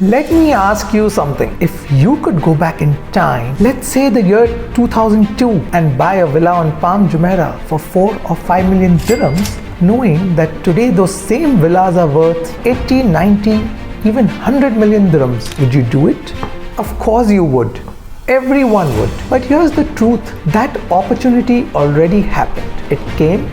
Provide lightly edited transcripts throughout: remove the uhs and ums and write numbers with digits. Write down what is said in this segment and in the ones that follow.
Let me ask you something. If you could go back in time, let's say the year 2002, and buy a villa on Palm Jumeirah for 4 or 5 million dirhams, knowing that today those same villas are worth 80, 90, even 100 million dirhams, would you do it? Of course you would. Everyone would. But here's the truth. That opportunity already happened. It came,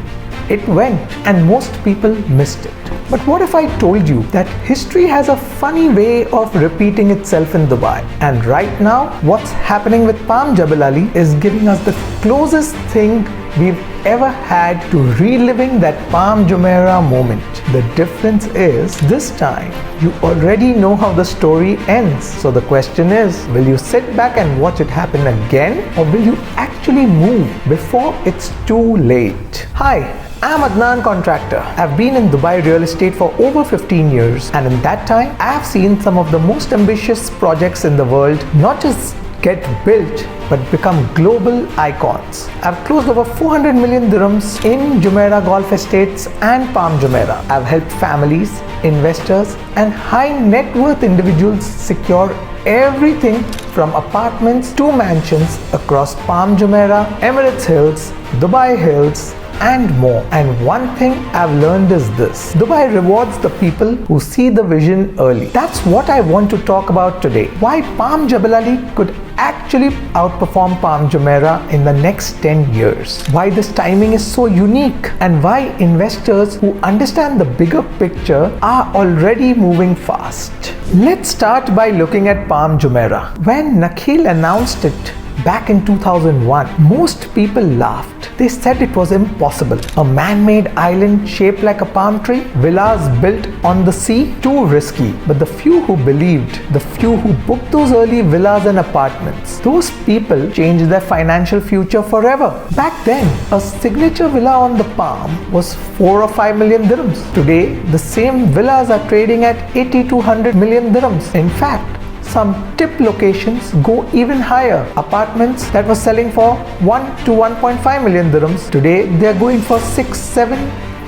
it went, and most people missed it. But what if I told you that history has a funny way of repeating itself in Dubai? And right now, what's happening with Palm Jebel Ali is giving us the closest thing we've ever had to reliving that Palm Jumeirah moment. The difference is, this time, you already know how the story ends. So the question is, will you sit back and watch it happen again? Or will you actually move before it's too late? Hi. I'm Adnnan Contractor. I've been in Dubai real estate for over 15 years, and in that time, I've seen some of the most ambitious projects in the world not just get built but become global icons. I've closed over 400 million dirhams in Jumeirah Golf Estates and Palm Jumeirah. I've helped families, investors, and high net worth individuals secure everything from apartments to mansions across Palm Jumeirah, Emirates Hills, Dubai Hills, and more. And one thing I've learned is this: Dubai rewards the people who see the vision early. That's what I want to talk about today. Why Palm Jebel Ali could actually outperform Palm Jumeirah in the next 10 years. Why this timing is so unique, and why investors who understand the bigger picture are already moving fast. Let's start by looking at Palm Jumeirah. When Nakheel announced it back in 2001, most people laughed. They said it was impossible. A man-made island shaped like a palm tree, villas built on the sea, too risky. But the few who believed, the few who booked those early villas and apartments, those people changed their financial future forever. Back then, a signature villa on the Palm was 4 or 5 million dirhams. Today, the same villas are trading at 80 to 100 million dirhams. In fact, some tip locations go even higher. Apartments that were selling for 1 to 1.5 million dirhams, today they're going for 6, 7,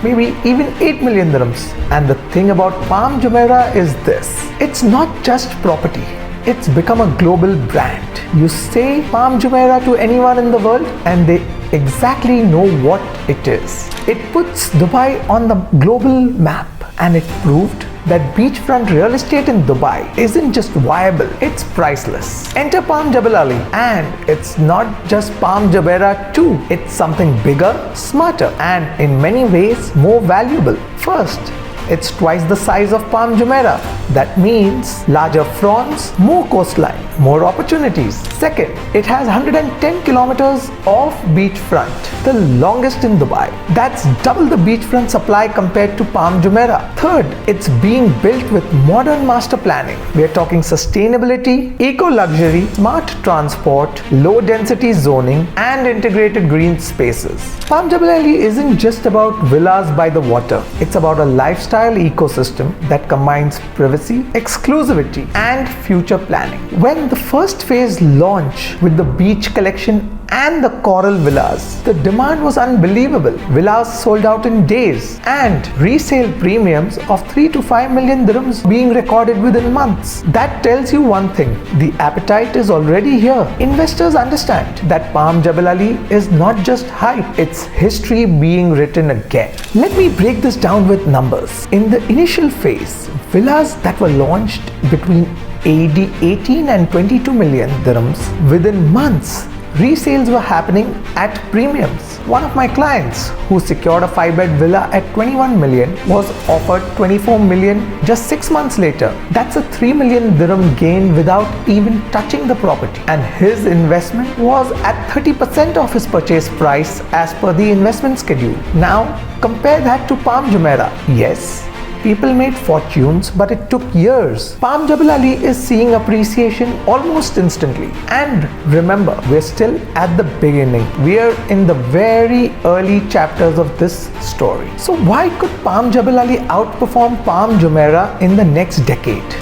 maybe even 8 million dirhams. And the thing about Palm Jumeirah is this: it's not just property, it's become a global brand. You say Palm Jumeirah to anyone in the world and they exactly know what it is. It puts Dubai on the global map, and it proved that beachfront real estate in Dubai isn't just viable, it's priceless. Enter Palm Jebel Ali, and it's not just Palm Jumeirah too. It's something bigger, smarter, and in many ways more valuable. First, it's twice the size of Palm Jumeirah. That means larger fronts, more coastline, more opportunities. Second, it has 110 kilometers of beachfront, the longest in Dubai. That's double the beachfront supply compared to Palm Jumeirah. Third, it's being built with modern master planning. We're talking sustainability, eco-luxury, smart transport, low-density zoning, and integrated green spaces. Palm Jebel Ali isn't just about villas by the water. It's about a lifestyle ecosystem that combines privacy, exclusivity, and future planning. When the first phase launched with the beach collection and the coral villas, the demand was unbelievable. Villas sold out in days, and resale premiums of 3 to 5 million dirhams being recorded within months. That tells you one thing: the appetite is already here. Investors understand that Palm Jebel Ali is not just hype, it's history being written again. Let me break this down with numbers. In the initial phase, villas that were launched between AD 18 and 22 million dirhams, within months, resales were happening at premiums. One of my clients, who secured a 5-bed villa at 21 million, was offered 24 million just 6 months later. That's a 3 million dirham gain without even touching the property. And his investment was at 30% of his purchase price as per the investment schedule. Now, compare that to Palm Jumeirah. Yes, people made fortunes, but it took years. Palm Jebel Ali is seeing appreciation almost instantly. And remember, we're still at the beginning. We are in the very early chapters of this story. So why could Palm Jebel Ali outperform Palm Jumeirah in the next decade?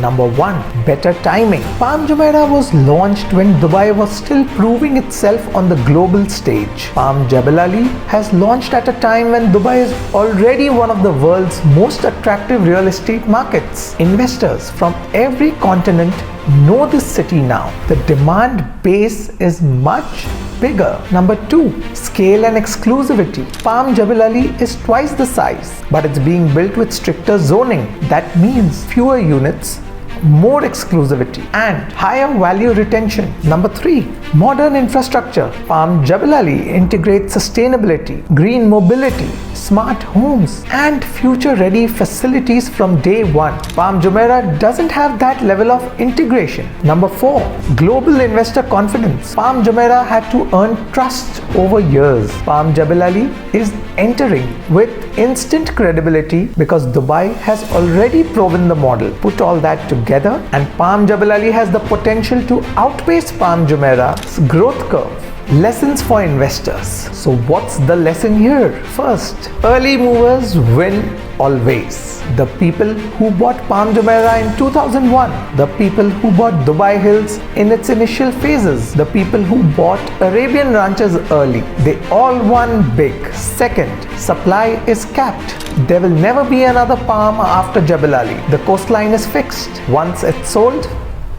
Number 1. Better timing. Palm Jumeirah was launched when Dubai was still proving itself on the global stage. Palm Jebel Ali has launched at a time when Dubai is already one of the world's most attractive real estate markets. Investors from every continent know this city now. The demand base is much bigger. Number 2. Scale and exclusivity. Palm Jebel Ali is twice the size, but it's being built with stricter zoning. That means fewer units, more exclusivity and higher value retention. Number 3. Modern infrastructure. Palm Jebel Ali integrates sustainability, green mobility, smart homes and future-ready facilities from day one. Palm Jumeirah doesn't have that level of integration. Number 4. Global investor confidence. Palm Jumeirah had to earn trust over years. Palm Jebel Ali is entering with instant credibility because Dubai has already proven the model. Put all that together and Palm Jebel Ali has the potential to outpace Palm Jumeirah's growth curve. Lessons for investors. So what's the lesson here? First, early movers win always. The people who bought Palm Jumeirah in 2001, the people who bought Dubai Hills in its initial phases, the people who bought Arabian ranches early, they all won big. Second, supply is capped. There will never be another Palm after Jebel Ali. The coastline is fixed. Once it's sold,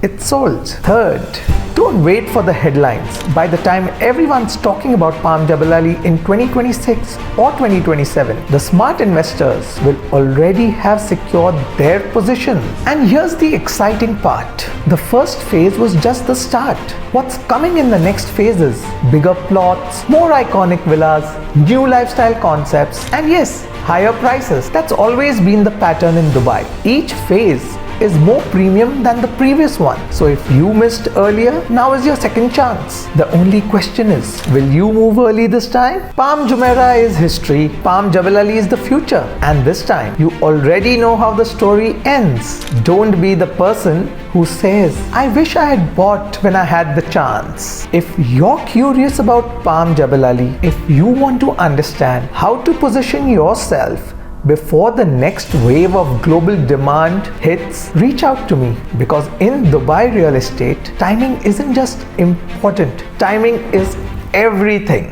it's sold. Third, don't wait for the headlines. By the time everyone's talking about Palm Jebel Ali in 2026 or 2027, the smart investors will already have secured their position. And here's the exciting part. The first phase was just the start. What's coming in the next phases? Bigger plots, more iconic villas, new lifestyle concepts, and yes, higher prices. That's always been the pattern in Dubai. Each phase is more premium than the previous one. So if you missed earlier, now is your second chance. The only question is, will you move early this time? Palm Jumeirah is history, Palm Jebel Ali is the future. And this time, you already know how the story ends. Don't be the person who says, I wish I had bought when I had the chance. If you're curious about Palm Jebel Ali, if you want to understand how to position yourself before the next wave of global demand hits, reach out to me, because in Dubai real estate, timing isn't just important, timing is everything.